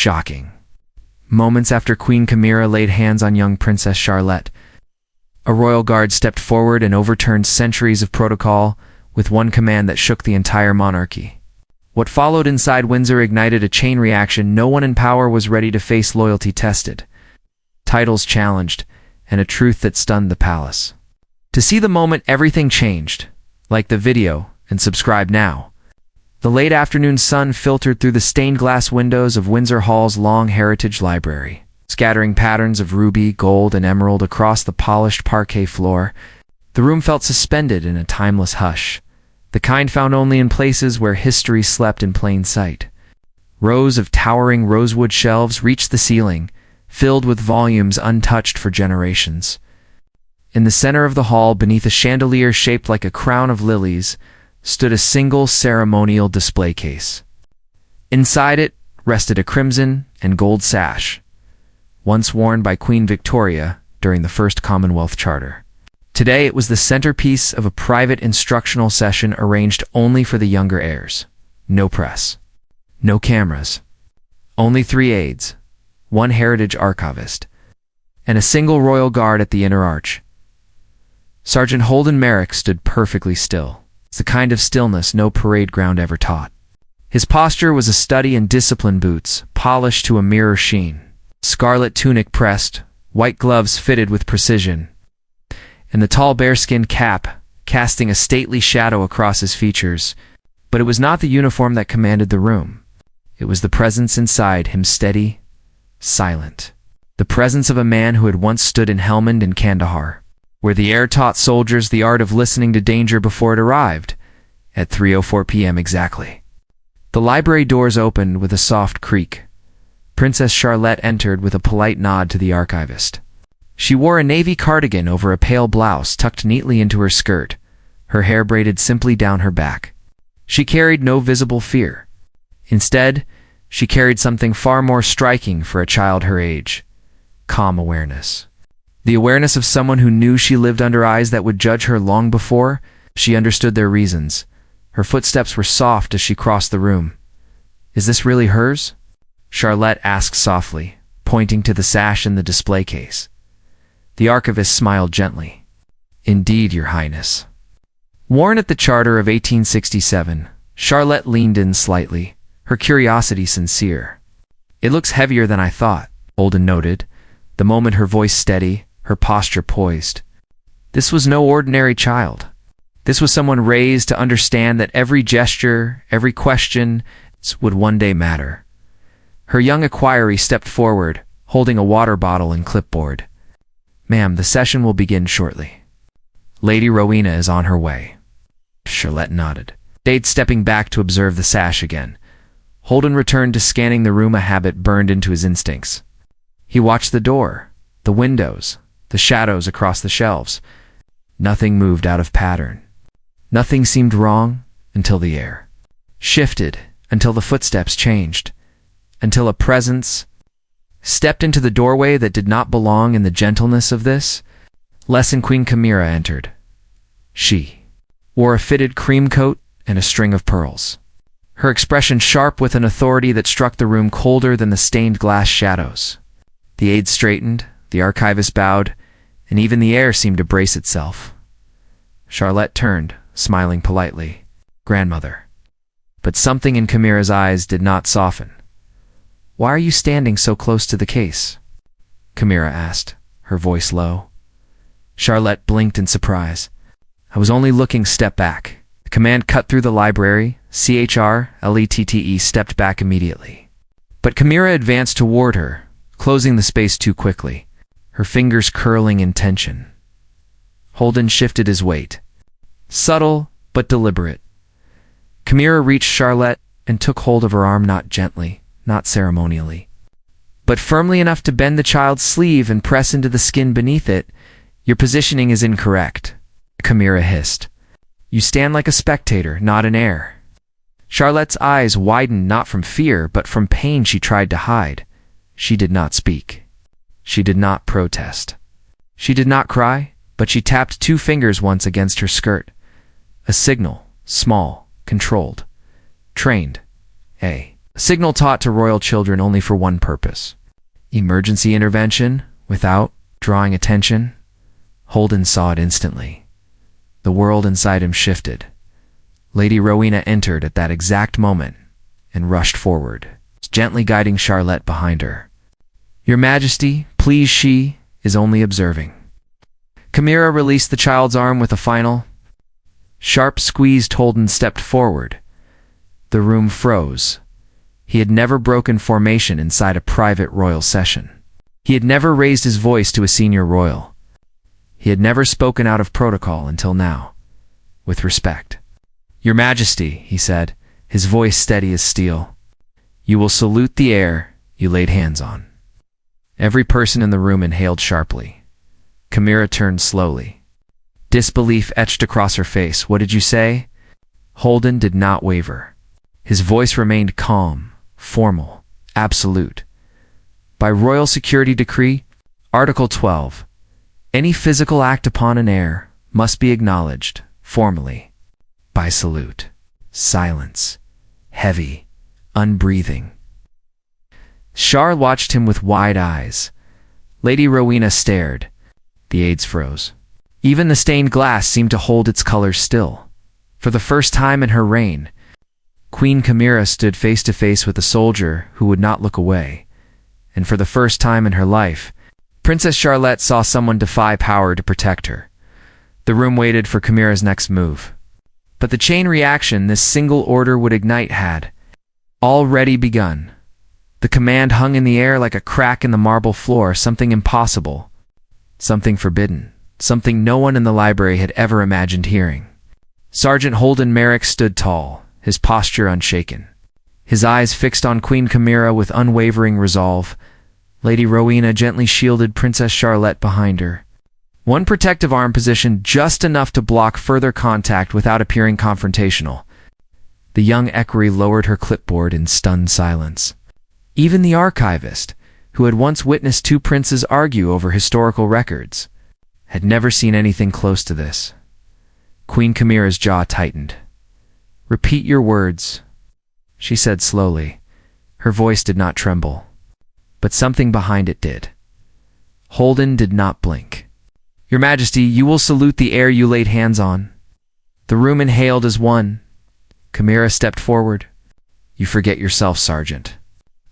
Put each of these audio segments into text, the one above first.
shocking. Moments after Queen Camira laid hands on young Princess Charlette, a royal guard stepped forward and overturned centuries of protocol with one command that shook the entire monarchy. What followed inside Windsor ignited a chain reaction. No one in power was ready to face loyalty tested, titles challenged, and a truth that stunned the palace. To see the moment everything changed, like the video and subscribe now. The late afternoon sun filtered through the stained glass windows of Windsor Hall's long heritage library, scattering patterns of ruby, gold, and emerald across the polished parquet floor. The room felt suspended in a timeless hush, the kind found only in places where history slept in plain sight. Rows of towering rosewood shelves reached the ceiling, filled with volumes untouched for generations. In the center of the hall, beneath a chandelier shaped like a crown of lilies, stood a single ceremonial display case. Inside it rested a crimson and gold sash, once worn by Queen Victoria during the first Commonwealth Charter. Today it was the centerpiece of a private instructional session arranged only for the younger heirs. No press, no cameras, only 3 aides, 1 heritage archivist, and a single royal guard at the inner arch. Sergeant Holden Merik stood perfectly still. It's the kind of stillness no parade ground ever taught. His posture was a study in disciplined boots, polished to a mirror sheen, scarlet tunic pressed, white gloves fitted with precision, and the tall bearskin cap casting a stately shadow across his features. But it was not the uniform that commanded the room. It was the presence inside him, steady, silent. The presence of a man who had once stood in Helmand and Kandahar, where the heir taught soldiers the art of listening to danger before it arrived, at 3:04 p.m. exactly. The library doors opened with a soft creak. Princess Charlette entered with a polite nod to the archivist. She wore a navy cardigan over a pale blouse tucked neatly into her skirt, her hair braided simply down her back. She carried no visible fear. Instead, she carried something far more striking for a child her age: calm awareness. The awareness of someone who knew she lived under eyes that would judge her long before she understood their reasons. Her footsteps were soft as she crossed the room. "Is this really hers?" Charlette asked softly, pointing to the sash in the display case. The archivist smiled gently. "Indeed, Your Highness." Worn at the Charter of 1867, Charlette leaned in slightly, her curiosity sincere. "It looks heavier than I thought," Holden noted, the moment her voice steady, her posture poised. This was no ordinary child. This was someone raised to understand that every gesture, every question would one day matter. Her young equerry stepped forward, holding a water bottle and clipboard. "Ma'am, the session will begin shortly. Lady Rowena is on her way." Charlette nodded, stepping back to observe the sash again. Holden returned to scanning the room, a habit burned into his instincts. He watched the door, the windows, the shadows across the shelves. Nothing moved out of pattern. Nothing seemed wrong until the air shifted, until the footsteps changed, until a presence stepped into the doorway that did not belong. In the gentleness of this lesson, Queen Camira entered. She wore a fitted cream coat and a string of pearls, her expression sharp with an authority that struck the room colder than the stained glass shadows. The aides straightened, the archivist bowed, and even the air seemed to brace itself. Charlette turned, smiling politely. "Grandmother." But something in Camira's eyes did not soften. "Why are you standing so close to the case?" Camira asked, her voice low. Charlette blinked in surprise. "I was only looking." Step back. The command cut through the library. CHRLETTE stepped back immediately. But Camira advanced toward her, closing the space too quickly, her fingers curling in tension. Holden shifted his weight. Subtle, but deliberate. Camira reached Charlette and took hold of her arm, not gently, not ceremonially, but firmly enough to bend the child's sleeve and press into the skin beneath it. "Your positioning is incorrect," Camira hissed. "You stand like a spectator, not an heir." Charlotte's eyes widened, not from fear, but from pain she tried to hide. She did not speak. She did not protest. She did not cry, but she tapped 2 fingers once against her skirt. A signal, small, controlled, trained. A signal taught to royal children only for one purpose: emergency intervention without drawing attention. Holden saw it instantly. The world inside him shifted. Lady Rowena entered at that exact moment and rushed forward, gently guiding Charlette behind her. "Your Majesty, please, she is only observing." Camira released the child's arm with a final, sharp squeeze. Holden stepped forward. The room froze. He had never broken formation inside a private royal session. He had never raised his voice to a senior royal. He had never spoken out of protocol until now, with respect. "Your Majesty," he said, his voice steady as steel, "you will salute the heir you laid hands on." Every person in the room inhaled sharply. Camira turned slowly. Disbelief etched across her face. "What did you say?" Holden did not waver. His voice remained calm, formal, absolute. "By royal security decree, Article 12, any physical act upon an heir must be acknowledged, formally, by salute." Silence. Heavy, unbreathing. Char watched him with wide eyes. Lady Rowena stared. The aides froze. Even the stained glass seemed to hold its colors still. For the first time in her reign, Queen Camira stood face to face with a soldier who would not look away. And for the first time in her life, Princess Charlette saw someone defy power to protect her. The room waited for Camira's next move. But the chain reaction this single order would ignite had already begun. The command hung in the air like a crack in the marble floor, something impossible, something forbidden, something no one in the library had ever imagined hearing. Sergeant Holden Merik stood tall, his posture unshaken. His eyes fixed on Queen Camira with unwavering resolve. Lady Rowena gently shielded Princess Charlette behind her. One protective arm positioned just enough to block further contact without appearing confrontational. The young equerry lowered her clipboard in stunned silence. Even the archivist, who had once witnessed two princes argue over historical records, had never seen anything close to this. Queen Camira's jaw tightened. "Repeat your words," she said slowly. Her voice did not tremble, but something behind it did. Holden did not blink. "Your Majesty, you will salute the heir you laid hands on." The room inhaled as one. Camira stepped forward. "You forget yourself, Sergeant."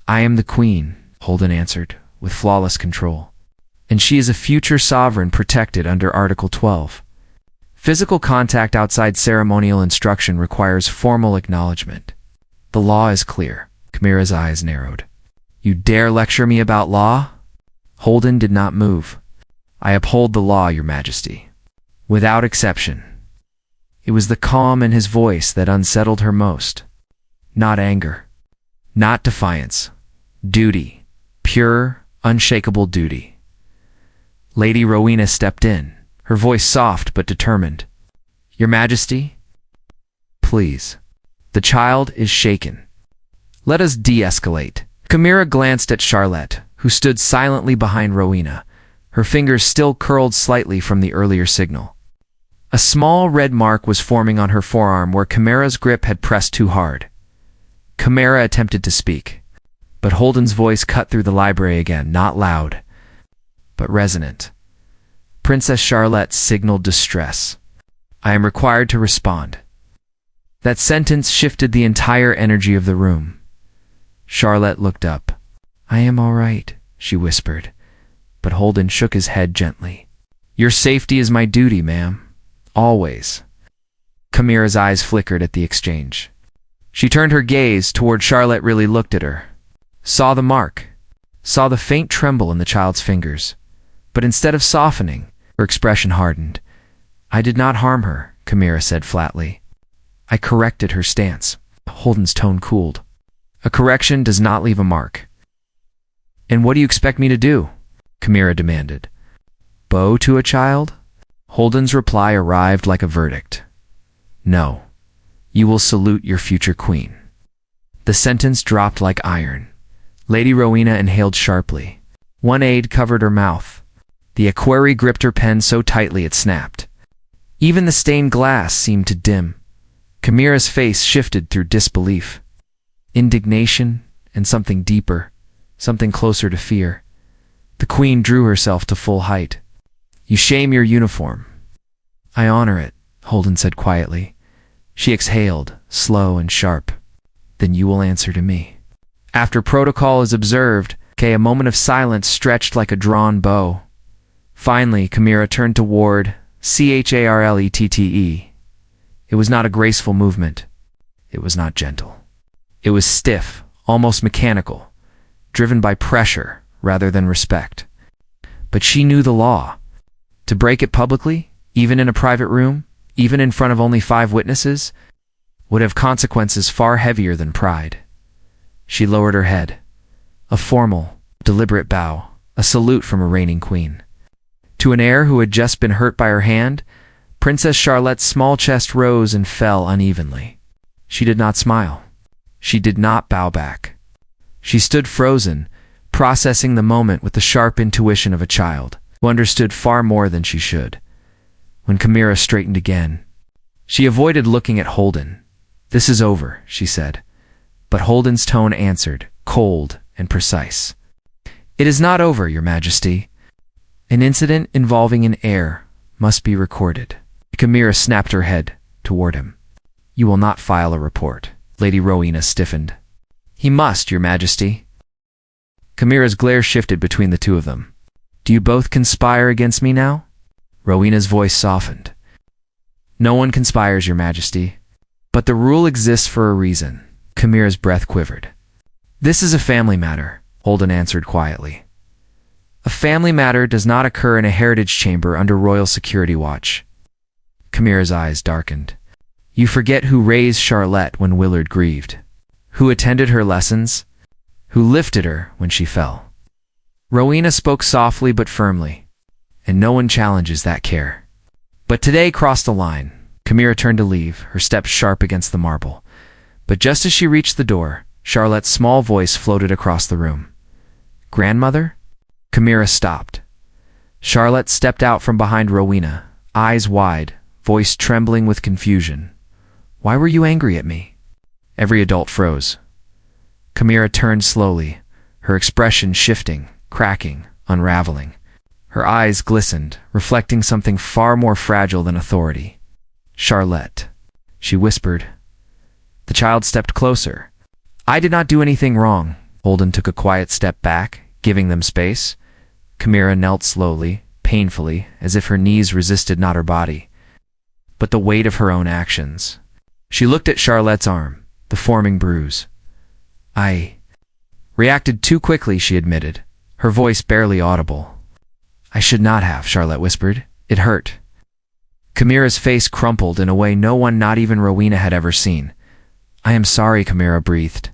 "I am the Queen," Holden answered, with flawless control. "And she is a future sovereign protected under Article 12. Physical contact outside ceremonial instruction requires formal acknowledgement. The law is clear." Camira's eyes narrowed. "You dare lecture me about law?" Holden did not move. "I uphold the law, Your Majesty, without exception." It was the calm in his voice that unsettled her most. Not anger, not defiance. Duty. Pure, unshakable duty. Lady Rowena stepped in, her voice soft but determined. "Your Majesty, please. The child is shaken. Let us de-escalate." Camira glanced at Charlette, who stood silently behind Rowena, her fingers still curled slightly from the earlier signal. A small red mark was forming on her forearm where Camira's grip had pressed too hard. Camira attempted to speak, but Holden's voice cut through the library again, not loud, but resonant. Princess Charlette signaled distress. "I am required to respond." That sentence shifted the entire energy of the room. Charlette looked up. "I am all right," she whispered, but Holden shook his head gently. "Your safety is my duty, ma'am. Always." Camira's eyes flickered at the exchange. She turned her gaze toward Charlette, really looked at her. Saw the mark. Saw the faint tremble in the child's fingers. But instead of softening, her expression hardened. "I did not harm her," Camira said flatly. "I corrected her stance." Holden's tone cooled. "A correction does not leave a mark." "And what do you expect me to do?" Camira demanded. "Bow to a child?" Holden's reply arrived like a verdict. "No. You will salute your future queen." The sentence dropped like iron. Lady Rowena inhaled sharply. One aide covered her mouth. The equerry gripped her pen so tightly it snapped. Even the stained glass seemed to dim. Camira's face shifted through disbelief. indignation, and something deeper, something closer to fear. The queen drew herself to full height. "You shame your uniform." "I honor it," Holden said quietly. She exhaled, slow and sharp. "Then you will answer to me." After protocol is observed, a moment of silence stretched like a drawn bow. Finally, Camira turned toward Charlette. It was not a graceful movement. It was not gentle. It was stiff, almost mechanical, driven by pressure rather than respect. But she knew the law. To break it publicly, even in a private room, even in front of only 5 witnesses, would have consequences far heavier than pride. She lowered her head. A formal, deliberate bow, a salute from a reigning queen. To an heir who had just been hurt by her hand, Princess Charlotte's small chest rose and fell unevenly. She did not smile. She did not bow back. She stood frozen, processing the moment with the sharp intuition of a child who understood far more than she should. When Camira straightened again, she avoided looking at Holden. "This is over," she said. But Holden's tone answered, cold and precise. "It is not over, Your Majesty. An incident involving an heir must be recorded." Camira snapped her head toward him. "You will not file a report." Lady Rowena stiffened. "He must, Your Majesty." Camira's glare shifted between the two of them. "Do you both conspire against me now?" Rowena's voice softened. "No one conspires, Your Majesty. But the rule exists for a reason." Camira's breath quivered. "This is a family matter," Holden answered quietly. "A family matter does not occur in a heritage chamber under royal security watch." Camira's eyes darkened. "You forget who raised Charlette when Willard grieved, who attended her lessons, who lifted her when she fell." Rowena spoke softly but firmly, "And no one challenges that care. But today crossed the line." Camira turned to leave, her steps sharp against the marble. But just as she reached the door, Charlotte's small voice floated across the room. "Grandmother?" Camira stopped. Charlotte stepped out from behind Rowena, eyes wide, voice trembling with confusion. "Why were you angry at me?" Every adult froze. Camira turned slowly, her expression shifting, cracking, unraveling. Her eyes glistened, reflecting something far more fragile than authority. "Charlette," she whispered. The child stepped closer. "I did not do anything wrong." Holden took a quiet step back, giving them space. Camira knelt slowly, painfully, as if her knees resisted not her body, but the weight of her own actions. She looked at Charlotte's arm, the forming bruise. "I reacted too quickly," she admitted, her voice barely audible. "I should not have," Charlotte whispered. "It hurt." Camira's face crumpled in a way no one, not even Rowena, had ever seen. "I am sorry," Camira breathed.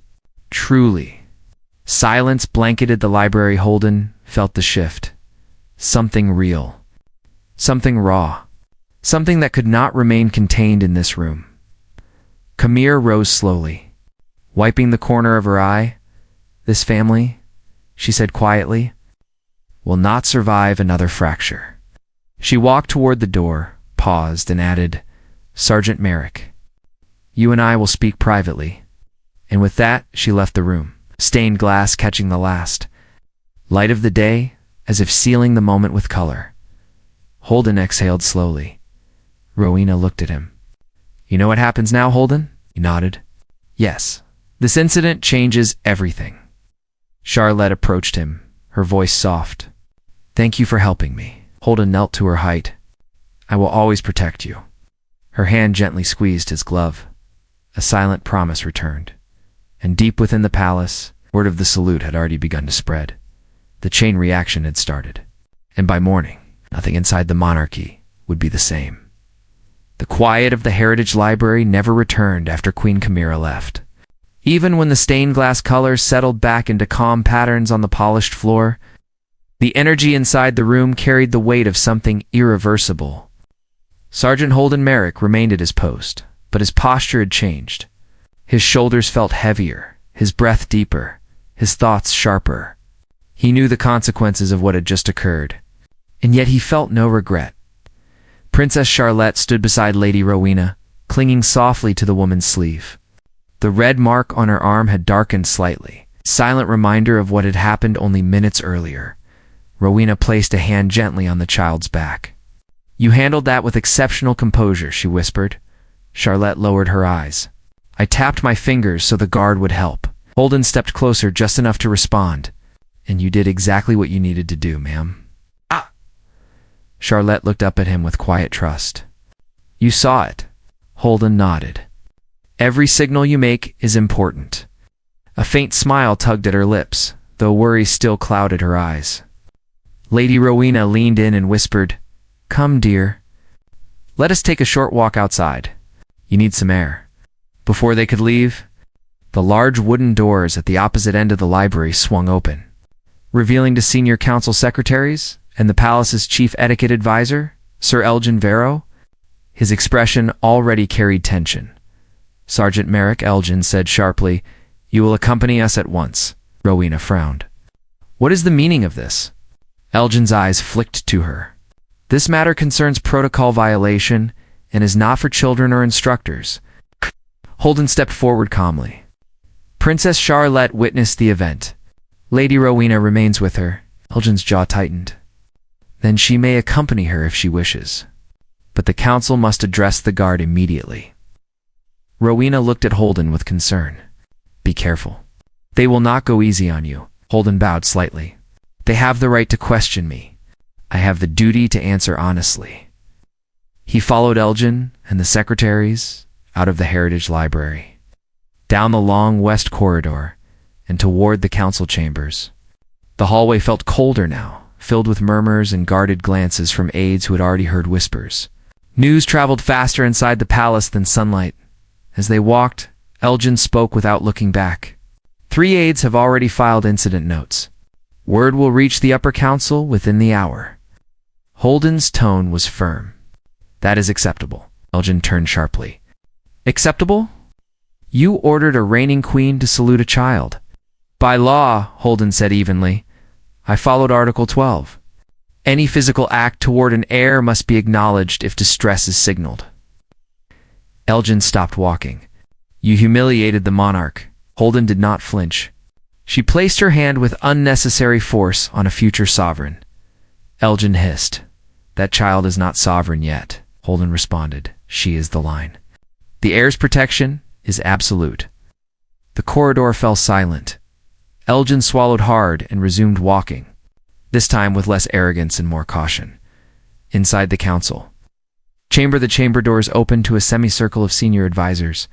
"Truly." Silence blanketed the library. Holden felt the shift. Something real. Something raw. Something that could not remain contained in this room. Camira rose slowly, wiping the corner of her eye. "This family," she said quietly, "will not survive another fracture." She walked toward the door, paused, and added, "Sergeant Merik, you and I will speak privately." And with that, she left the room, stained glass catching the last light of the day, as if sealing the moment with color. Holden exhaled slowly. Rowena looked at him. "You know what happens now, Holden?" He nodded. "Yes. This incident changes everything." Charlotte approached him, her voice soft. "Thank you for helping me." Holden knelt to her height. "I will always protect you." Her hand gently squeezed his glove. A silent promise returned. And deep within the palace, word of the salute had already begun to spread. The chain reaction had started. And by morning, nothing inside the monarchy would be the same. The quiet of the Heritage Library never returned after Queen Camira left. Even when the stained glass colors settled back into calm patterns on the polished floor, the energy inside the room carried the weight of something irreversible. Sergeant Holden Merik remained at his post, but his posture had changed. His shoulders felt heavier, his breath deeper, his thoughts sharper. He knew the consequences of what had just occurred, and yet he felt no regret. Princess Charlette stood beside Lady Rowena, clinging softly to the woman's sleeve. The red mark on her arm had darkened slightly, silent reminder of what had happened only minutes earlier. Rowena placed a hand gently on the child's back. "You handled that with exceptional composure," she whispered. Charlette lowered her eyes. "I tapped my fingers so the guard would help." Holden stepped closer just enough to respond. "And you did exactly what you needed to do, ma'am." "Ah!" Charlette looked up at him with quiet trust. "You saw it." Holden nodded. "Every signal you make is important." A faint smile tugged at her lips, though worry still clouded her eyes. Lady Rowena leaned in and whispered, "Come, dear. Let us take a short walk outside. You need some air." Before they could leave, the large wooden doors at the opposite end of the library swung open, revealing to senior council secretaries and the palace's chief etiquette advisor, Sir Elgin Vero. His expression already carried tension. "Sergeant Merik," Elgin said sharply, "you will accompany us at once." Rowena frowned. "What is the meaning of this?" Elgin's eyes flicked to her. "This matter concerns protocol violation and is not for children or instructors." Holden stepped forward calmly. "Princess Charlette witnessed the event. Lady Rowena remains with her." Elgin's jaw tightened. "Then she may accompany her if she wishes. But the council must address the guard immediately." Rowena looked at Holden with concern. "Be careful. They will not go easy on you." Holden bowed slightly. "They have the right to question me. I have the duty to answer honestly." He followed Elgin and the secretaries out of the Heritage Library, down the long west corridor, and toward the council chambers. The hallway felt colder now, filled with murmurs and guarded glances from aides who had already heard whispers. News traveled faster inside the palace than sunlight. As they walked, Elgin spoke without looking back. "3 aides have already filed incident notes. Word will reach the upper council within the hour." Holden's tone was firm. "That is acceptable." Elgin turned sharply. "Acceptable? You ordered a reigning queen to salute a child." "By law," Holden said evenly. "I followed Article 12. Any physical act toward an heir must be acknowledged if distress is signaled." Elgin stopped walking. "You humiliated the monarch." Holden did not flinch. "She placed her hand with unnecessary force on a future sovereign." Elgin hissed. "That child is not sovereign yet." Holden responded. "She is the line. The heir's protection is absolute." The corridor fell silent. Elgin swallowed hard and resumed walking, this time with less arrogance and more caution. Inside the council the chamber doors opened to a semicircle of senior advisors,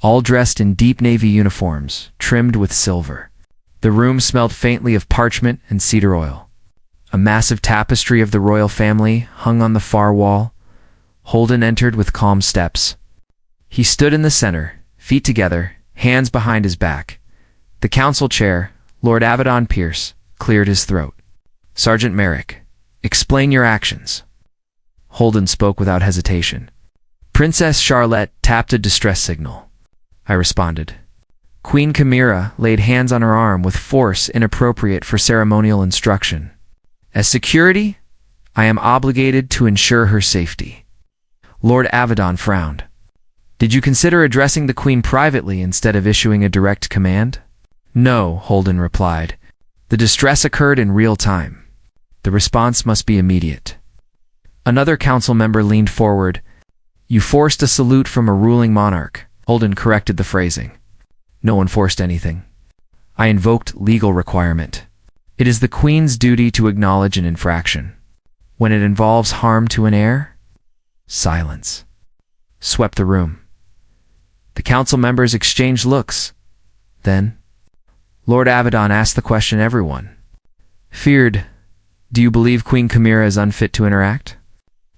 all dressed in deep navy uniforms, trimmed with silver. The room smelled faintly of parchment and cedar oil. A massive tapestry of the royal family hung on the far wall. Holden entered with calm steps. He stood in the center, feet together, hands behind his back. The council chair, Lord Avedon Pierce, cleared his throat. "Sergeant Merik, explain your actions." Holden spoke without hesitation. "Princess Charlette tapped a distress signal. I responded. Queen Camira laid hands on her arm with force inappropriate for ceremonial instruction. As security, I am obligated to ensure her safety." Lord Avedon frowned. "Did you consider addressing the Queen privately instead of issuing a direct command?" "No," Holden replied. "The distress occurred in real time. The response must be immediate." Another council member leaned forward. "You forced a salute from a ruling monarch." Holden corrected the phrasing. "No one forced anything. I invoked legal requirement. It is the Queen's duty to acknowledge an infraction. When it involves harm to an heir, silence swept the room. The council members exchanged looks. Then, Lord Avedon asked the question everyone feared. "Do you believe Queen Camira is unfit to interact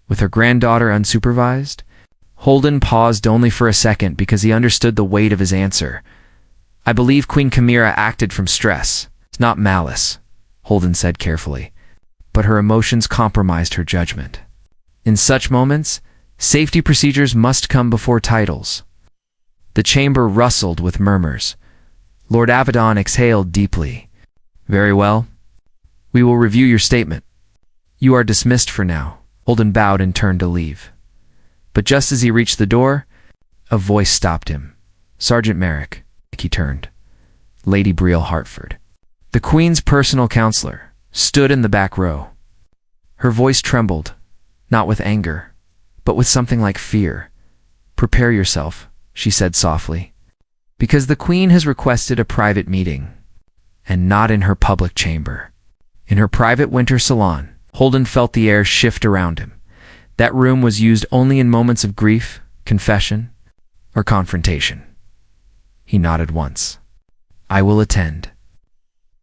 with her granddaughter unsupervised?" Holden paused only for a second because he understood the weight of his answer. "I believe Queen Camira acted from stress. It's not malice," Holden said carefully, "but her emotions compromised her judgment. In such moments, safety procedures must come before titles." The chamber rustled with murmurs. Lord Avedon exhaled deeply. "Very well. We will review your statement. You are dismissed for now." Holden bowed and turned to leave. But just as he reached the door, a voice stopped him. Sergeant Merik, he turned. Lady Brielle Hartford, the Queen's personal counselor, stood in the back row. Her voice trembled, not with anger, but with something like fear. "Prepare yourself," she said softly, "because the Queen has requested a private meeting, and not in her public chamber." In her private winter salon, Holden felt the air shift around him. That room was used only in moments of grief, confession, or confrontation. He nodded once. "I will attend."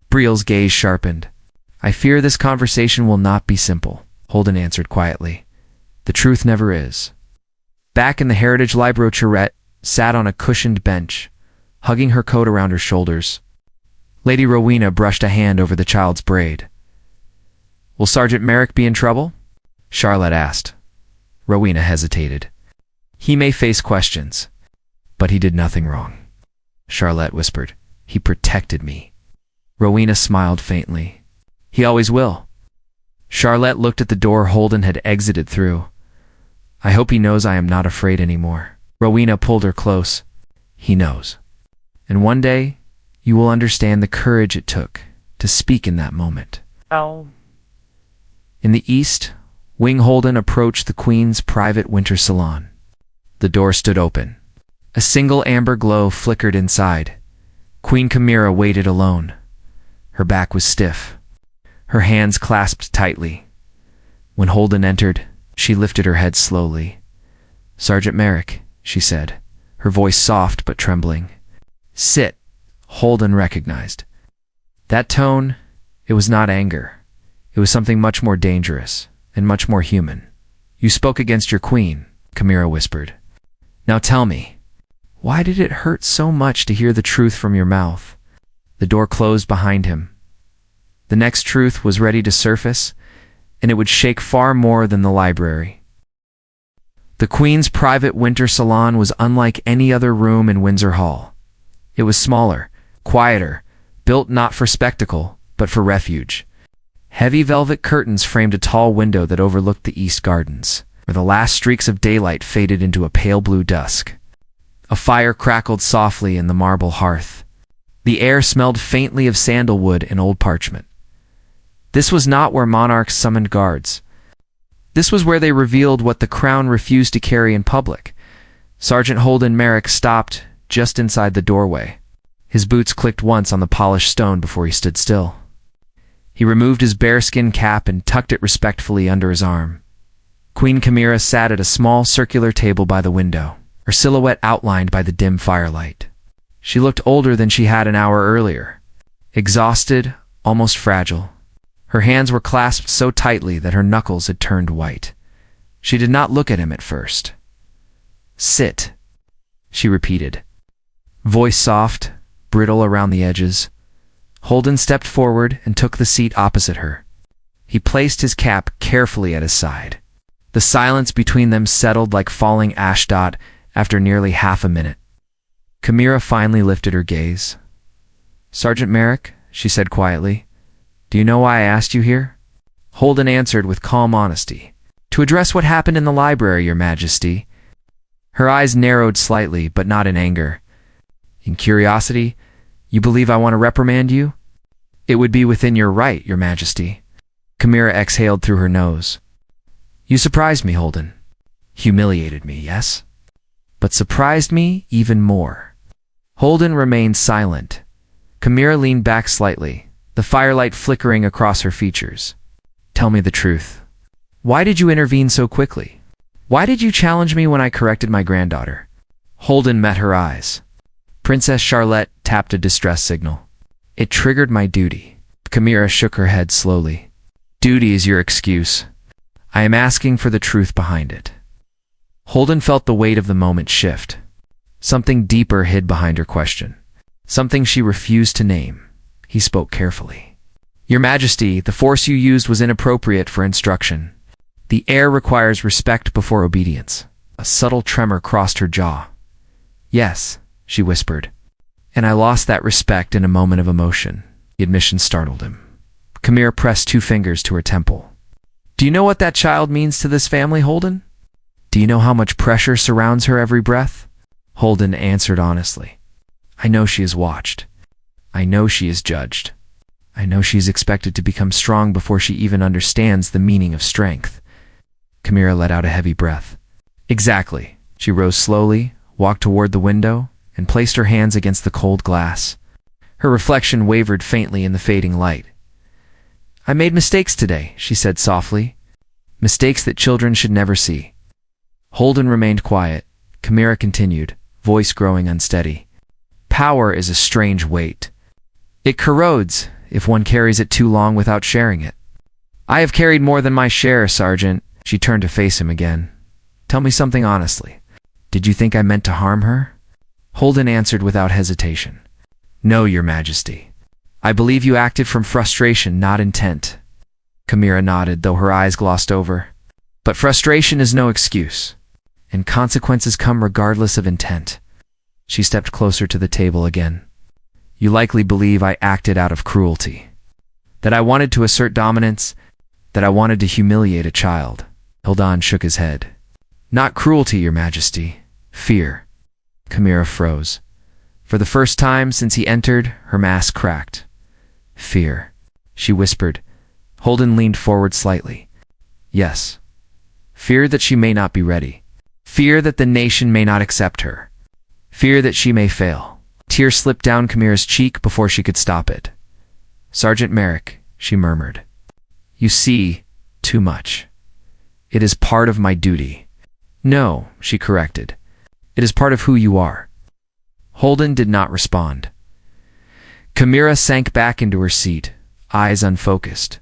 Brielle's gaze sharpened. "I fear this conversation will not be simple," Holden answered quietly. "The truth never is." Back in the Heritage Library, Charlette sat on a cushioned bench, hugging her coat around her shoulders. Lady Rowena brushed a hand over the child's braid. "Will Sergeant Merik be in trouble?" Charlotte asked. Rowena hesitated. "He may face questions, but he did nothing wrong," Charlotte whispered. "He protected me." Rowena smiled faintly. "He always will." Charlotte looked at the door Holden had exited through. "I hope he knows I am not afraid anymore." Rowena pulled her close. "He knows. And one day, you will understand the courage it took to speak in that moment." Oh. In the east, Wing Holden approached the Queen's private winter salon. The door stood open. A single amber glow flickered inside. Queen Camira waited alone. Her back was stiff, her hands clasped tightly. When Holden entered, she lifted her head slowly. "Sergeant Merik," she said, her voice soft but trembling. "Sit," Holden recognized. That tone, it was not anger. It was something much more dangerous and much more human. "You spoke against your queen," Camira whispered. "Now tell me, why did it hurt so much to hear the truth from your mouth?" The door closed behind him. The next truth was ready to surface, and it would shake far more than the library. The Queen's private winter salon was unlike any other room in Windsor Hall. It was smaller, quieter, built not for spectacle, but for refuge. Heavy velvet curtains framed a tall window that overlooked the east gardens, where the last streaks of daylight faded into a pale blue dusk. A fire crackled softly in the marble hearth. The air smelled faintly of sandalwood and old parchment. This was not where monarchs summoned guards. This was where they revealed what the crown refused to carry in public. Sergeant Holden Merik stopped just inside the doorway. His boots clicked once on the polished stone before he stood still. He removed his bearskin cap and tucked it respectfully under his arm. Queen Camira sat at a small circular table by the window, her silhouette outlined by the dim firelight. She looked older than she had an hour earlier, exhausted, almost fragile. Her hands were clasped so tightly that her knuckles had turned white. She did not look at him at first. "Sit," she repeated. Voice soft, brittle around the edges. Holden stepped forward and took the seat opposite her. He placed his cap carefully at his side. The silence between them settled like falling ash dot after nearly half a minute. Camira finally lifted her gaze. "Sergeant Merik," she said quietly, "do you know why I asked you here?" Holden answered with calm honesty. "To address what happened in the library, Your Majesty." Her eyes narrowed slightly, but not in anger. "In curiosity, you believe I want to reprimand you?" "It would be within your right, Your Majesty." Camira exhaled through her nose. "You surprised me, Holden. Humiliated me, yes? But surprised me even more." Holden remained silent. Camira leaned back slightly, the firelight flickering across her features. "Tell me the truth. Why did you intervene so quickly? Why did you challenge me when I corrected my granddaughter?" Holden met her eyes. Princess Charlette tapped a distress signal. "It triggered my duty." Camira shook her head slowly. "Duty is your excuse. I am asking for the truth behind it." Holden felt the weight of the moment shift. Something deeper hid behind her question. Something she refused to name. He spoke carefully. "Your Majesty, the force you used was inappropriate for instruction. The heir requires respect before obedience." A subtle tremor crossed her jaw. "Yes," she whispered. "And I lost that respect in a moment of emotion." The admission startled him. Camira pressed 2 fingers to her temple. "Do you know what that child means to this family, Holden? Do you know how much pressure surrounds her every breath?" Holden answered honestly. I know she is watched. I know she is judged. I know she is expected to become strong before she even understands the meaning of strength. Camira let out a heavy breath. Exactly. She rose slowly, walked toward the window, and placed her hands against the cold glass. Her reflection wavered faintly in the fading light. I made mistakes today, she said softly. Mistakes that children should never see. Holden remained quiet. Camira continued, voice growing unsteady. Power is a strange weight. It corrodes if one carries it too long without sharing it. I have carried more than my share, Sergeant. She turned to face him again. Tell me something honestly. Did you think I meant to harm her? Holden answered without hesitation. No, Your Majesty. I believe you acted from frustration, not intent. Camira nodded, though her eyes glossed over. But frustration is no excuse, and consequences come regardless of intent. She stepped closer to the table again. You likely believe I acted out of cruelty, that I wanted to assert dominance, that I wanted to humiliate a child. Holden shook his head. Not cruelty, Your Majesty. Fear. Camira froze. For the first time since he entered, her mask cracked. Fear, she whispered. Holden leaned forward slightly. Yes. Fear that she may not be ready. Fear that the nation may not accept her. Fear that she may fail. Tears slipped down Camira's cheek before she could stop it. Sergeant Merik, she murmured. You see too much. It is part of my duty. No, she corrected. It is part of who you are. Holden did not respond. Camira sank back into her seat, eyes unfocused,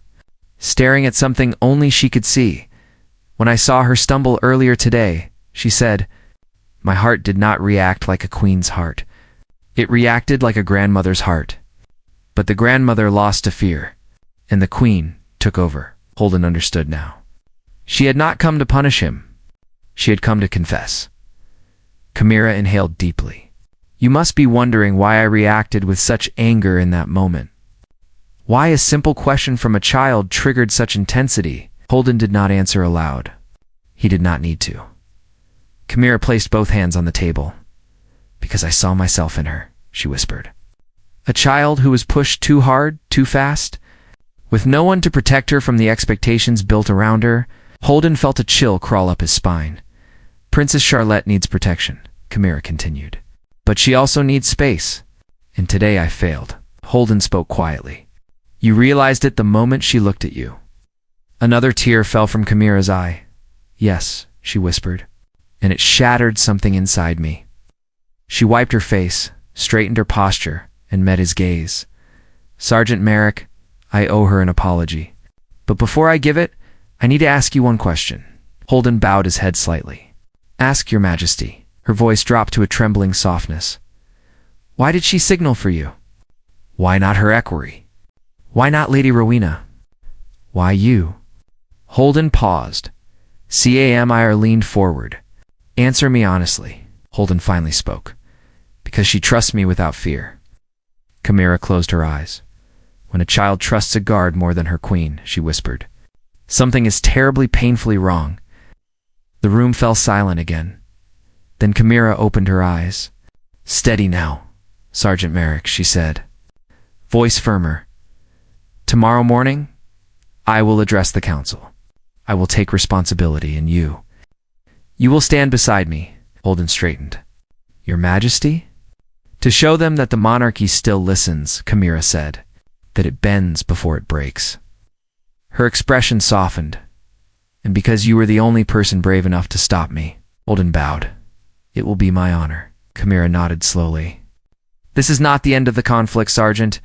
staring at something only she could see. When I saw her stumble earlier today, she said, my heart did not react like a queen's heart. It reacted like a grandmother's heart. But the grandmother lost to fear, and the queen took over. Holden understood now. She had not come to punish him. She had come to confess. Camira inhaled deeply. You must be wondering why I reacted with such anger in that moment. Why a simple question from a child triggered such intensity. Holden did not answer aloud. He did not need to. Camira placed both hands on the table. Because I saw myself in her, she whispered. A child who was pushed too hard, too fast, with no one to protect her from the expectations built around her. Holden felt a chill crawl up his spine. Princess Charlette needs protection, Camira continued. But she also needs space. And today I failed. Holden spoke quietly. You realized it the moment she looked at you. Another tear fell from Camira's eye. Yes, she whispered, and it shattered something inside me. She wiped her face, straightened her posture, and met his gaze. Sergeant Merik, I owe her an apology. But before I give it, I need to ask you one question. Holden bowed his head slightly. Ask, Your Majesty. Her voice dropped to a trembling softness. Why did she signal for you? Why not her equerry? Why not Lady Rowena? Why you? Holden paused. Camira leaned forward. Answer me honestly, Holden finally spoke. Because she trusts me without fear. Camira closed her eyes. When a child trusts a guard more than her queen, she whispered. Something is terribly painfully wrong. The room fell silent again. Then Camira opened her eyes. Steady now, Sergeant Merik, she said. Voice firmer. Tomorrow morning, I will address the council. I will take responsibility, and you will stand beside me. Holden straightened. Your Majesty? To show them that the monarchy still listens, Camira said, that it bends before it breaks. Her expression softened. And because you were the only person brave enough to stop me, Holden bowed. It will be my honor. Camira nodded slowly. This is not the end of the conflict, Sergeant.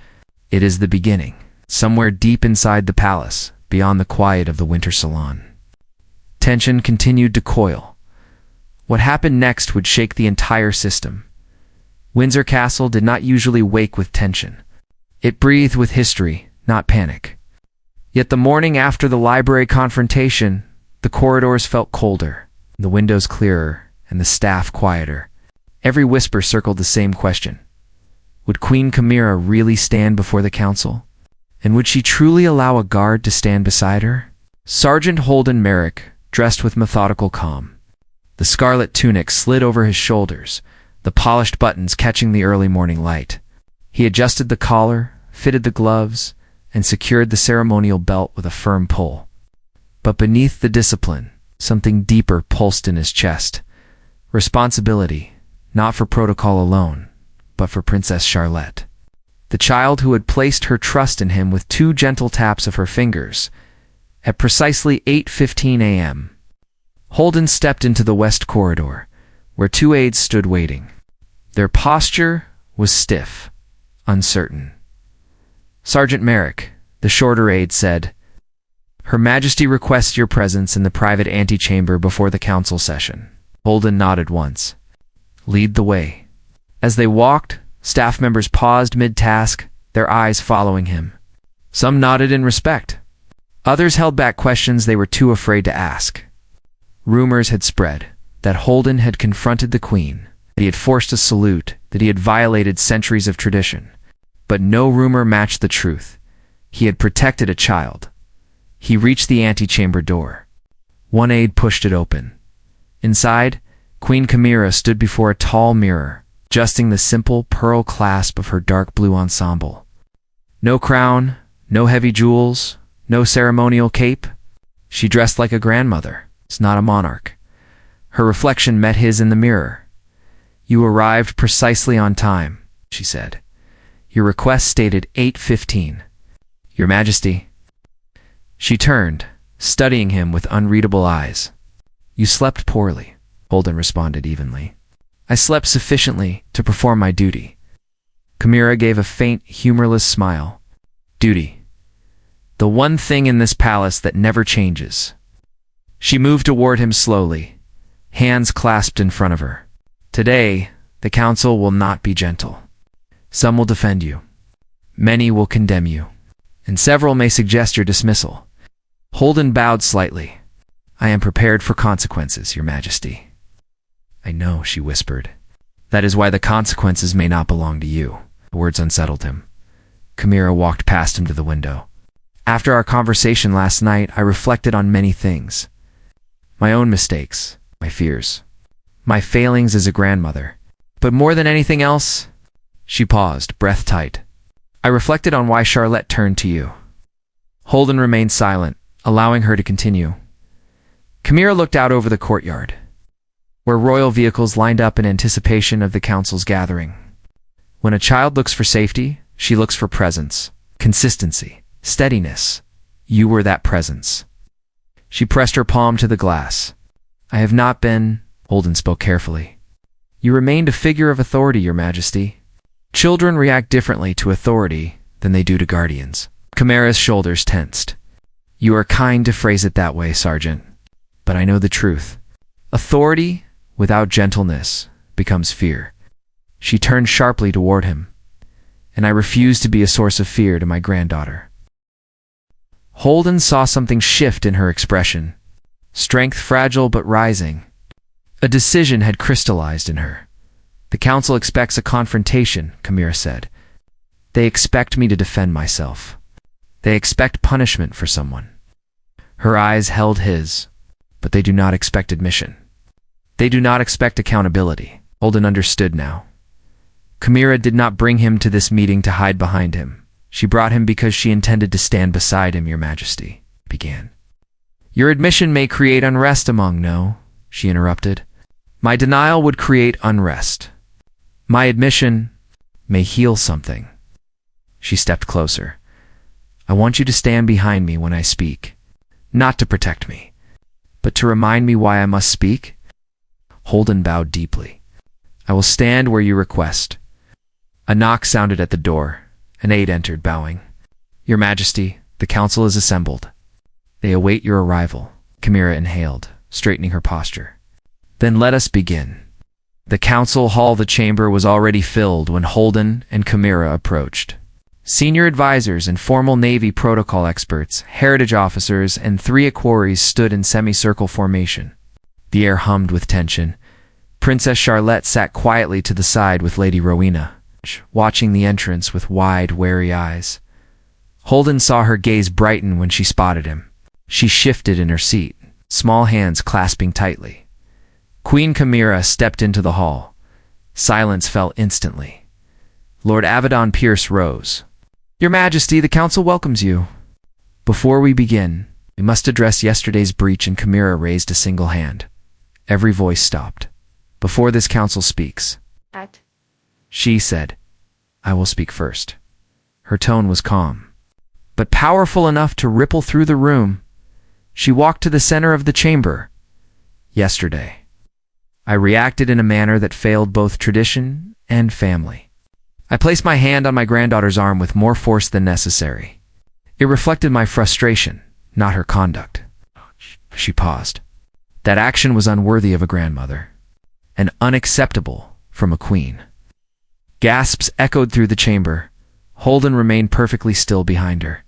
It is the beginning, somewhere deep inside the palace, beyond the quiet of the winter salon. Tension continued to coil. What happened next would shake the entire system. Windsor Castle did not usually wake with tension. It breathed with history, not panic. Yet the morning after the library confrontation, the corridors felt colder, the windows clearer, and the staff quieter. Every whisper circled the same question. Would Queen Camira really stand before the council? And would she truly allow a guard to stand beside her? Sergeant Holden Merik, dressed with methodical calm. The scarlet tunic slid over his shoulders, the polished buttons catching the early morning light. He adjusted the collar, fitted the gloves, and secured the ceremonial belt with a firm pull. But beneath the discipline, something deeper pulsed in his chest. Responsibility, not for protocol alone, but for Princess Charlette, the child who had placed her trust in him with 2 gentle taps of her fingers. At precisely 8:15 a.m., Holden stepped into the west corridor, where 2 aides stood waiting. Their posture was stiff, uncertain. Sergeant Merik, the shorter aide, said, "Her Majesty requests your presence in the private antechamber before the council session." Holden nodded once. "Lead the way." As they walked, staff members paused mid-task, their eyes following him. Some nodded in respect. Others held back questions they were too afraid to ask. Rumors had spread that Holden had confronted the Queen, that he had forced a salute, that he had violated centuries of tradition. But no rumor matched the truth. He had protected a child. He reached the antechamber door. One aide pushed it open. Inside, Queen Camira stood before a tall mirror, adjusting the simple pearl clasp of her dark blue ensemble. No crown, no heavy jewels, no ceremonial cape. She dressed like a grandmother, not a monarch. Her reflection met his in the mirror. "You arrived precisely on time," she said. "Your request stated 8:15. Your Majesty." She turned, studying him with unreadable eyes. "You slept poorly," Holden responded evenly. "I slept sufficiently to perform my duty." Camira gave a faint, humorless smile. "Duty. The one thing in this palace that never changes." She moved toward him slowly, hands clasped in front of her. "Today, the council will not be gentle. Some will defend you. Many will condemn you. And several may suggest your dismissal." Holden bowed slightly. "I am prepared for consequences, Your Majesty." "I know," she whispered. "That is why the consequences may not belong to you." The words unsettled him. Camira walked past him to the window. "After our conversation last night, I reflected on many things. My own mistakes, my fears, my failings as a grandmother. But more than anything else," she paused, breath tight, "I reflected on why Charlette turned to you." Holden remained silent, allowing her to continue. Camira looked out over the courtyard, where royal vehicles lined up in anticipation of the council's gathering. When a child looks for safety, she looks for presence, consistency, steadiness. You were that presence. She pressed her palm to the glass. "I have not been," Holden spoke carefully. "You remained a figure of authority, Your Majesty. Children react differently to authority than they do to guardians." Camira's shoulders tensed. "You are kind to phrase it that way, Sergeant. But I know the truth. Authority without gentleness becomes fear." She turned sharply toward him. "And I refuse to be a source of fear to my granddaughter." Holden saw something shift in her expression. Strength fragile but rising. A decision had crystallized in her. "The council expects a confrontation," Camira said. "They expect me to defend myself. They expect punishment for someone." Her eyes held his, but they do not expect admission. They do not expect accountability. Holden understood now. Camira did not bring him to this meeting to hide behind him. She brought him because she intended to stand beside him, Your Majesty, began. "Your admission may create unrest among," "No," she interrupted. "My denial would create unrest. My admission may heal something." She stepped closer. "I want you to stand behind me when I speak, not to protect me, but to remind me why I must speak." Holden bowed deeply. "I will stand where you request." A knock sounded at the door. An aide entered, bowing. "Your Majesty, the council is assembled. They await your arrival." Camira inhaled, straightening her posture. "Then let us begin." The council hall, the chamber, was already filled when Holden and Camira approached. Senior advisors and formal Navy protocol experts, heritage officers, and 3 equerries stood in semicircle formation. The air hummed with tension. Princess Charlette sat quietly to the side with Lady Rowena, watching the entrance with wide, wary eyes. Holden saw her gaze brighten when she spotted him. She shifted in her seat, small hands clasping tightly. Queen Camira stepped into the hall. Silence fell instantly. Lord Avedon Pierce rose. "Your Majesty, the council welcomes you. Before we begin, we must address yesterday's breach," and Camilla raised a single hand. Every voice stopped. "Before this council speaks," she said, "I will speak first." Her tone was calm, but powerful enough to ripple through the room. She walked to the center of the chamber. "Yesterday, I reacted in a manner that failed both tradition and family. I placed my hand on my granddaughter's arm with more force than necessary. It reflected my frustration, not her conduct." She paused. "That action was unworthy of a grandmother, and unacceptable from a queen." Gasps echoed through the chamber. Holden remained perfectly still behind her.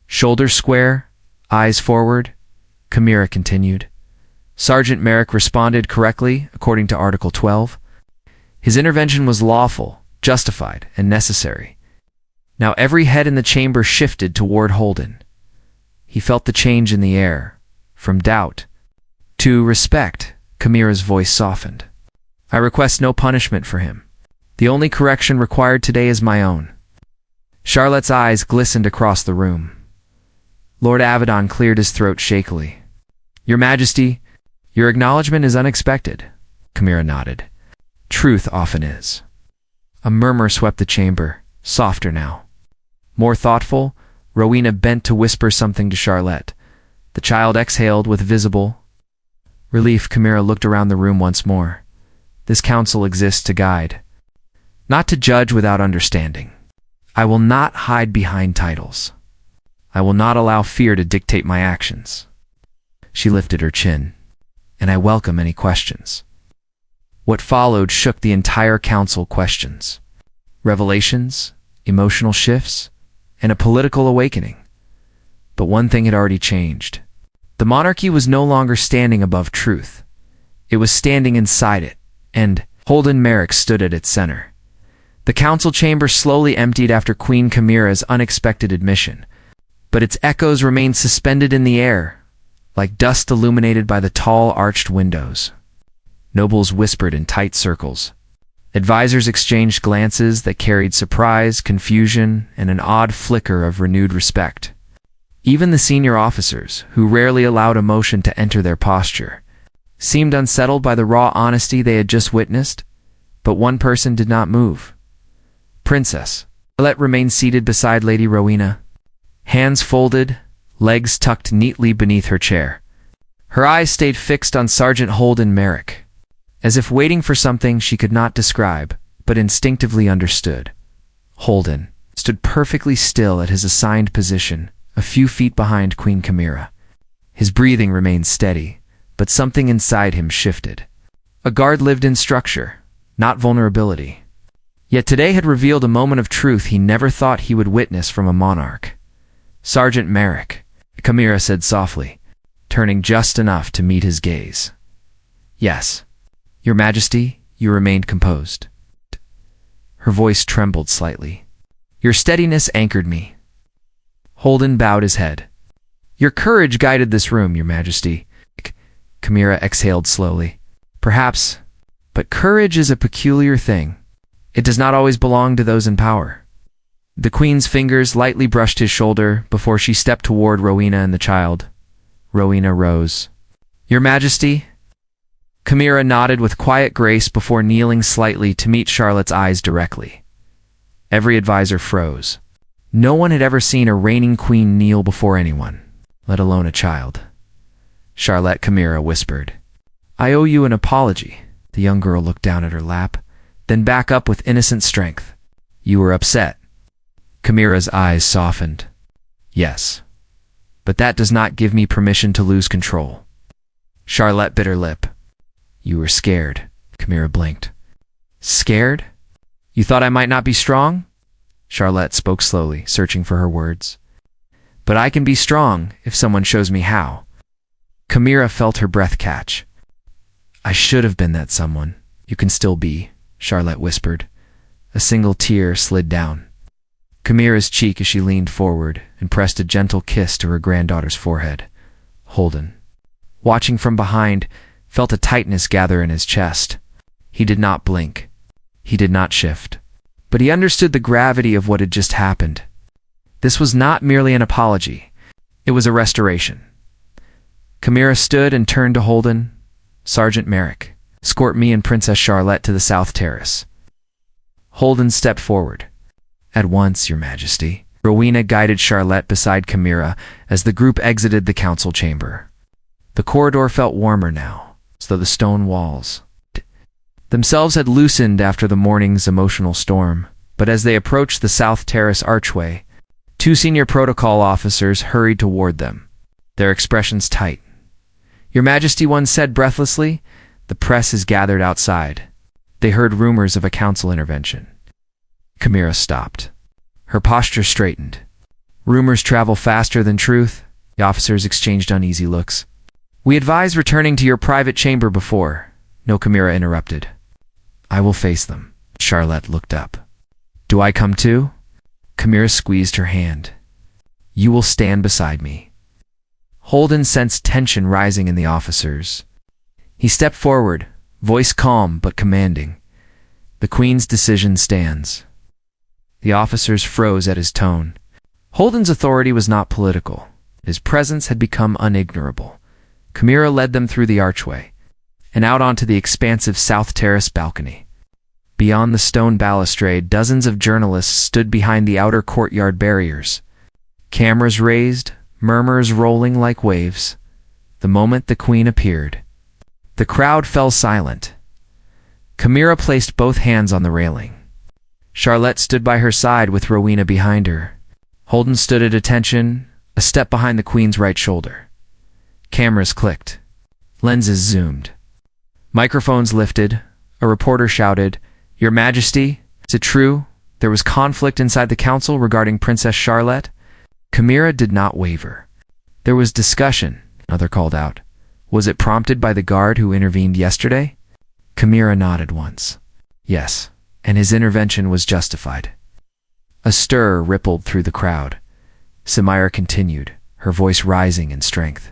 Shoulders square, eyes forward, Camira continued. "Sergeant Merik responded correctly, according to Article 12. His intervention was lawful, justified, and necessary." Now every head in the chamber shifted toward Holden. He felt the change in the air, from doubt to respect. Camira's voice softened. "I request no punishment for him. The only correction required today is my own." Charlotte's eyes glistened across the room. Lord Avedon cleared his throat shakily. "Your Majesty, your acknowledgement is unexpected." Camira nodded. "Truth often is." A murmur swept the chamber, softer now. More thoughtful, Rowena bent to whisper something to Charlotte. The child exhaled with visible relief. Camira looked around the room once more. This council exists to guide, not to judge without understanding. I will not hide behind titles. I will not allow fear to dictate my actions. She lifted her chin. "And I welcome any questions." What followed shook the entire council. Questions, revelations, emotional shifts, and a political awakening. But one thing had already changed. The monarchy was no longer standing above truth. It was standing inside it, and Holden Merik stood at its center. The council chamber slowly emptied after Queen Camira's unexpected admission, but its echoes remained suspended in the air, like dust illuminated by the tall arched windows. Nobles whispered in tight circles. Advisors exchanged glances that carried surprise, confusion, and an odd flicker of renewed respect. Even the senior officers, who rarely allowed emotion to enter their posture, seemed unsettled by the raw honesty they had just witnessed. But one person did not move. Princess Charlette remained seated beside Lady Rowena, hands folded, legs tucked neatly beneath her chair. Her eyes stayed fixed on Sergeant Holden Merik, as if waiting for something she could not describe, but instinctively understood. Holden stood perfectly still at his assigned position, a few feet behind Queen Camira. His breathing remained steady, but something inside him shifted. A guard lived in structure, not vulnerability. Yet today had revealed a moment of truth he never thought he would witness from a monarch. "Sergeant Merik," Camira said softly, turning just enough to meet his gaze. "Yes, Your Majesty," you remained composed. Her voice trembled slightly. "Your steadiness anchored me." Holden bowed his head. "Your courage guided this room, Your Majesty." Camira exhaled slowly. "Perhaps, but courage is a peculiar thing. It does not always belong to those in power." The Queen's fingers lightly brushed his shoulder before she stepped toward Rowena and the child. Rowena rose. "Your Majesty." Camira nodded with quiet grace before kneeling slightly to meet Charlotte's eyes directly. Every advisor froze. No one had ever seen a reigning queen kneel before anyone, let alone a child. Charlotte, Camira whispered. "I owe you an apology." The young girl looked down at her lap, then back up with innocent strength. "You were upset." Camira's eyes softened. "Yes, but that does not give me permission to lose control." Charlotte bit her lip. "You were scared." Camira blinked. "Scared? You thought I might not be strong?" Charlotte spoke slowly, searching for her words. "But I can be strong if someone shows me how." Camira felt her breath catch. "I should have been that someone. You can still be," Charlotte whispered. A single tear slid down Camira's cheek as she leaned forward and pressed a gentle kiss to her granddaughter's forehead. Holden, watching from behind, felt a tightness gather in his chest. He did not blink. He did not shift. But he understood the gravity of what had just happened. This was not merely an apology. It was a restoration. Camira stood and turned to Holden. "Sergeant Merik, escort me and Princess Charlette to the South Terrace." Holden stepped forward. "At once, Your Majesty." Rowena guided Charlette beside Camira as the group exited the council chamber. The corridor felt warmer now, as though the stone walls themselves had loosened after the morning's emotional storm. But as they approached the South Terrace archway, two senior protocol officers hurried toward them, their expressions tight. "Your Majesty," one said breathlessly, "the press is gathered outside." They heard rumors of a council intervention. Camira stopped. Her posture straightened. "Rumors travel faster than truth." The officers exchanged uneasy looks. "We advise returning to your private chamber before." No, Camira interrupted. "I will face them." Charlette looked up. "Do I come too?" Camira squeezed her hand. "You will stand beside me." Holden sensed tension rising in the officers. He stepped forward, voice calm but commanding. "The Queen's decision stands." The officers froze at his tone. Holden's authority was not political. His presence had become unignorable. Camira led them through the archway and out onto the expansive South Terrace balcony. Beyond the stone balustrade, dozens of journalists stood behind the outer courtyard barriers. Cameras raised, murmurs rolling like waves. The moment the Queen appeared, the crowd fell silent. Camira placed both hands on the railing. Charlette stood by her side with Rowena behind her. Holden stood at attention, a step behind the Queen's right shoulder. Cameras clicked. Lenses zoomed. Microphones lifted. A reporter shouted, "Your Majesty, is it true there was conflict inside the council regarding Princess Charlette?" Camira did not waver. "There was discussion," another called out. "Was it prompted by the guard who intervened yesterday?" Camira nodded once. "Yes, and his intervention was justified." A stir rippled through the crowd. Samira continued, her voice rising in strength.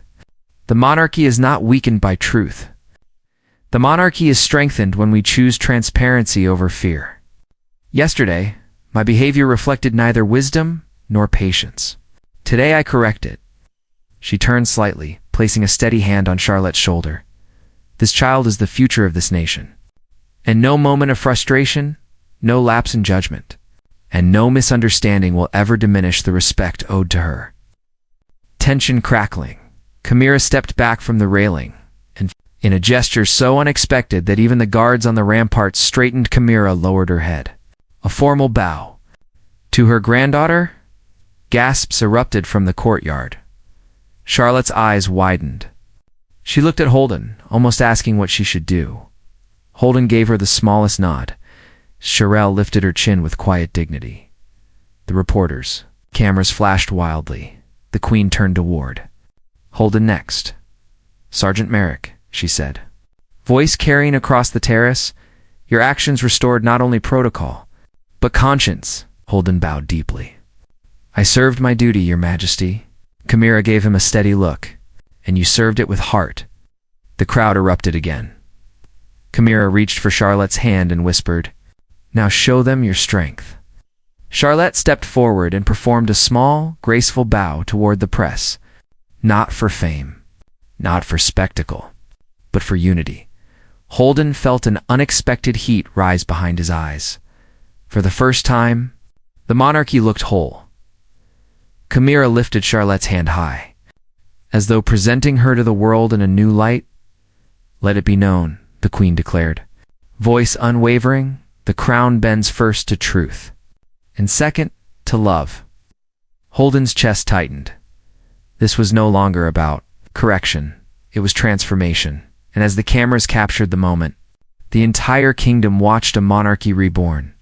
"The monarchy is not weakened by truth. The monarchy is strengthened when we choose transparency over fear. Yesterday, my behavior reflected neither wisdom nor patience. Today I correct it." She turned slightly, placing a steady hand on Charlotte's shoulder. "This child is the future of this nation. And no moment of frustration, no lapse in judgment, and no misunderstanding will ever diminish the respect owed to her." Tension crackling, Camira stepped back from the railing, and in a gesture so unexpected that even the guards on the ramparts straightened, Camira lowered her head. A formal bow. "To her granddaughter?" Gasps erupted from the courtyard. Charlotte's eyes widened. She looked at Holden, almost asking what she should do. Holden gave her the smallest nod. Charelle lifted her chin with quiet dignity. The reporters. Cameras flashed wildly. The Queen turned toward Holden next. "Sergeant Merik," she said, voice carrying across the terrace, "your actions restored not only protocol, but conscience." Holden bowed deeply. "I served my duty, Your Majesty." Camira gave him a steady look. "And you served it with heart." The crowd erupted again. Camira reached for Charlotte's hand and whispered, "Now show them your strength." Charlette stepped forward and performed a small, graceful bow toward the press. Not for fame, not for spectacle, but for unity. Holden felt an unexpected heat rise behind his eyes. For the first time, the monarchy looked whole. Camira lifted Charlotte's hand high, as though presenting her to the world in a new light. "Let it be known," the Queen declared. Voice unwavering, "the crown bends first to truth, and second to love." Holden's chest tightened. This was no longer about correction, it was transformation, and as the cameras captured the moment, the entire kingdom watched a monarchy reborn.